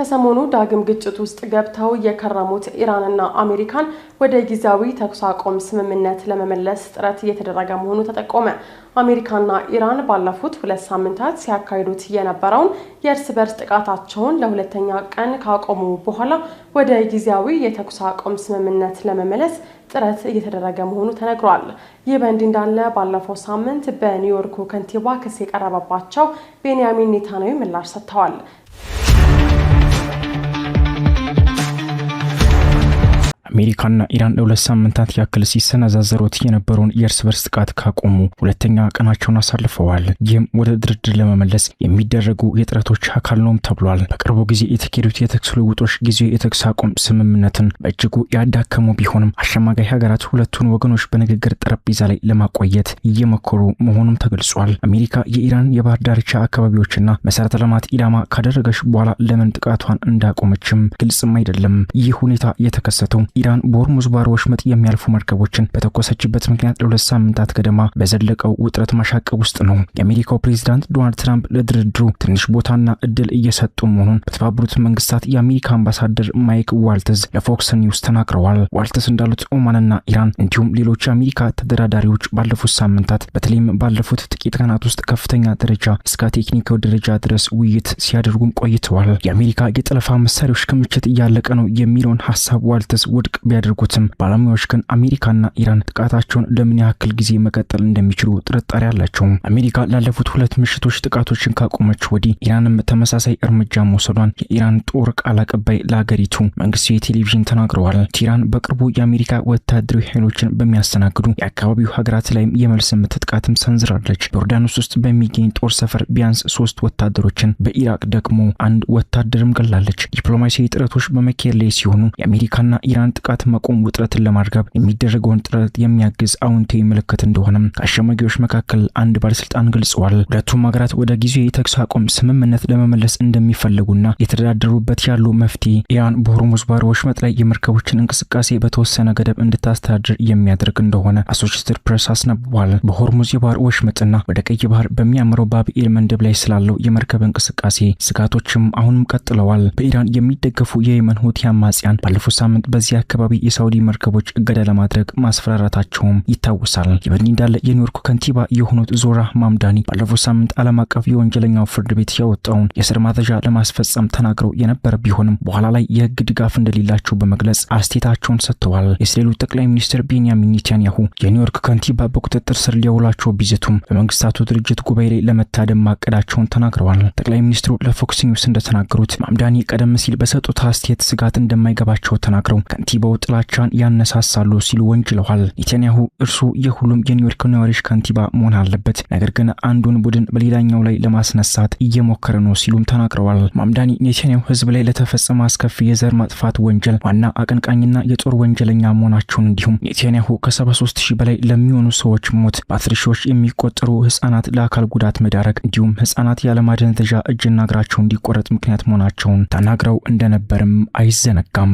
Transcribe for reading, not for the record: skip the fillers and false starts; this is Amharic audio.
ከሰሞኑ ዳግም ግጭት ውስጥ ገብተው የከረሙት ኢራንና አሜሪካን ወደ ጊዜያዊ ተኩስ አቁም ስምምነት ለመመለስ ጥረት እየተደረገ መሆኑ ተጠቆመ። አሜሪካና ኢራን ባለፉት 2 ሳምንታት ሲያካሂዱት የነበረውን የእርስ በርስ ጥቃታቸውን ለሁለተኛ ቀን ካቆሙ በኋላ ወደ ጊዜያዊ የተኩስ አቁም ስምምነት ለመመለስ ጥረት እየተደረገ መሆኑ ተነግሯል። ይህ በእንዲህ እንዳለ ባለፈው ሳምንት በኒውዮርኩ ከንቲባ ክስ የቀረበባቸው ቤንያሚን ኔታንያሁ ምላሽ ሰጥተዋል። አሜሪካና ኢራን ለ2 ሳምንታት ያክል ሲሰነዛዘሩት የነበረውን የእርስ በርስ ጥቃት ካቆሙ ሁለተኛ ቀናቸውን አሳልፈዋል። ይህም ወደ ድርድር ለመመለስ የሚደረጉ የጥረቶች አካል ነው ተብሏል። በቅርቡ ጊዜ የተካሄዱት የተኩስ ልውውጦች ጊዜያዊ የተኩስ አቁም ስምምነትን በእጅጉ ያዳከሙ ቢሆንም አሸማጋይ ሀገራት ሁለቱን ወገኖች በንግግር ጠረጴዛ ላይ ለማቆየት እየመከሩ መሆኑም ተገልጿል። አሜሪካ የኢራን የባህር ዳርቻ አካባቢዎችና መሰረተ ልማት ኢላማ ካደረገች በኋላ ለምን ጥቃቷን እንዳቆመችም ግልጽም አይደለም። ይህ ሁኔታ የተከሰተው ኢራን በሆርሙዝ ባህር ወሽመጥ የሚያልፉ መርከቦችን በተኮሰችበት ምክንያት ለ2 ሳምንታት ገደማ በዘለቀው ውጥረት ማሻቀብ ውስጥ ነው። የአሜሪካው ፕሬዝዳንት ዶናልድ ትራምፕ ለድርድሩ ትንሽ ቦታና እድል እየሰጡ መሆኑን በተባበሩት መንግስታት የአሜሪካ አምባሳደር ማይክ ዋልትዝ ለፎክስ ኒውስ ተናግረዋል። ዋልትዝ እንዳሉት ኦማንና ኢራን እንዲሁም ሌሎች የአሜሪካ ተደራዳሪዎች ባለፉት ሳምንታት በተለይም ባለፉት ጥቂት ቀናት ውስጥ ከፍተኛ ደረጃ እስከ ቴክኒካዊ ደረጃ ድረስ ውይይት ሲያደርጉም ቆይተዋል። የአሜሪካ የጠለፋ መሳሪያዎች ክምችት እያለቀ ነው የሚለውን ሐሳብ ዋልትዝ ውድቅ ቢያደርጉትም ባለሙያዎች ግን አሜሪካና ኢራን ጥቃታቸውን ለምን ያክል ጊዜ መቀጠል እንደሚችሉ ጥርጣሬ አላቸው። አሜሪካ ላለፉት 2 ምሽቶች ጥቃቶችን ካቆመች ወዲህ ኢራንም ተመሳሳይ እርምጃ መውሰዷን የኢራን ጦር ቃል አቀባይ ለሀገሪቱ መንግስታዊ ቴሌቪዥን ተናግረዋል። ኢራን በቅርቡ የአሜሪካ ወታደራዊ ኃይሎችን በሚያስተናግዱ የአካባቢው ሀገራት ላይ የመልስ ምት ጥቃትም ሰንዝራለች። ዮርዳኖስ ውስጥ በሚገኝ ጦር ሰፈር ቢያንስ 3 ወታደሮችን በኢራቅ ደግሞ 1 ወታደርም ገላለች። ዲፕሎማሲያዊ ጥረቶች በመካሄድ ላይ ሲሆኑ የአሜሪካና ኢራን ጥቃት መቆም ውጥረትን ለማርገብ የሚደረገውን ጥረት የሚያግዝ አዎንታዊ ምልክት እንደሆነም ከአሸማጊዎች መካከል አንድ ባለስልጣን ገልጸዋል። ሁለቱም ሀገራት ወደ ጊዜያዊ የተኩስ አቁም ስምምነት ለመመለስ እንደሚፈልጉና የተደራደሩበት ያሉ መፍትሄ ኢራን በሆርሙዝ ባህር ወሽመጥ ላይ የመርከቦችን እንቅስቃሴ በተወሰነ ገደብ እንድታስተዳድር የሚያደርግ እንደሆነ አሶሺየትድ ፕሬስ አስነብቧል። በሆርሙዝ የባህር ወሽመጥና ወደ ቀይ ባህር በሚያመራው ባብኤል መንደብ ላይ ስላለው የመርከብ እንቅስቃሴ ስጋቶችም አሁንም ቀጥለዋል። በኢራን የሚደገፉ የየመን ሁቲ አማጽያን ባለፉት ሳምንት በዚህ አካባቢ የሳውዲ መርከቦች እገዳ ለማድረግ ማስፈራራታቸውም ይታወሳል። ይበልጥ እንዳለ የኒውዮርክ ከንቲባ የሆኑት ዞራ ማምዳኒ ባለፈው ሳምንት ዓለም አቀፍ የወንጀለኛው ፍርድ ቤት ያወጣውን የእስር ማዘዣ ለማስፈጸም ተናግረው የነበረ ቢሆንም በኋላ ላይ የህግ ድጋፍ እንደሌላቸው በመግለጽ አስተያየታቸውን ሰጥተዋል። የእስራኤሉ ጠቅላይ ሚኒስትር ቤንያሚን ኔታንያሁ የኒውዮርክ ከንቲባ በቁጥጥር ስር ሊያውላቸው ቢዝቱም በመንግስታቱ ድርጅት ጉባኤ ላይ ለመታደም ማቀዳቸውን ተናግረዋል። ጠቅላይ ሚኒስትሩ ለፎክስ ኒውስ እንደተናገሩት ማምዳኒ ቀደም ሲል በሰጡት አስተያየት ስጋት እንደማይገባቸው ተናግረው ከንቲባው ጥላቻን ያነሳሳሉ ሲሉ ወንጅለዋል። ኔታንያሁ እርሱ የሁሉም የኒውዮርክ ነዋሪዎች ከንቲባ መሆን አለበት፣ ነገር ግን አንዱን ቡድን በሌላኛው ላይ ለማስነሳት እየሞከረ ነው ሲሉም ተናግረዋል። ማምዳኒ ኔታንያሁ ህዝብ ላይ ለተፈጸመ አስከፊ የዘር ማጥፋት ወንጀል ዋና አቀንቃኝና የጦር ወንጀለኛ መሆናቸውን እንዲሁም ኔታንያሁ ከ73000 በላይ ለሚሆኑ ሰዎች ሞት፣ በ10 ሺዎች የሚቆጠሩ ህጻናት ለአካል ጉዳት መዳረግ እንዲሁም ህጻናት ያለማደንዘዣ እጅና እግራቸው እንዲቆረጥ ምክንያት መሆናቸውን ተናግረው እንደነበርም አይዘነጋም።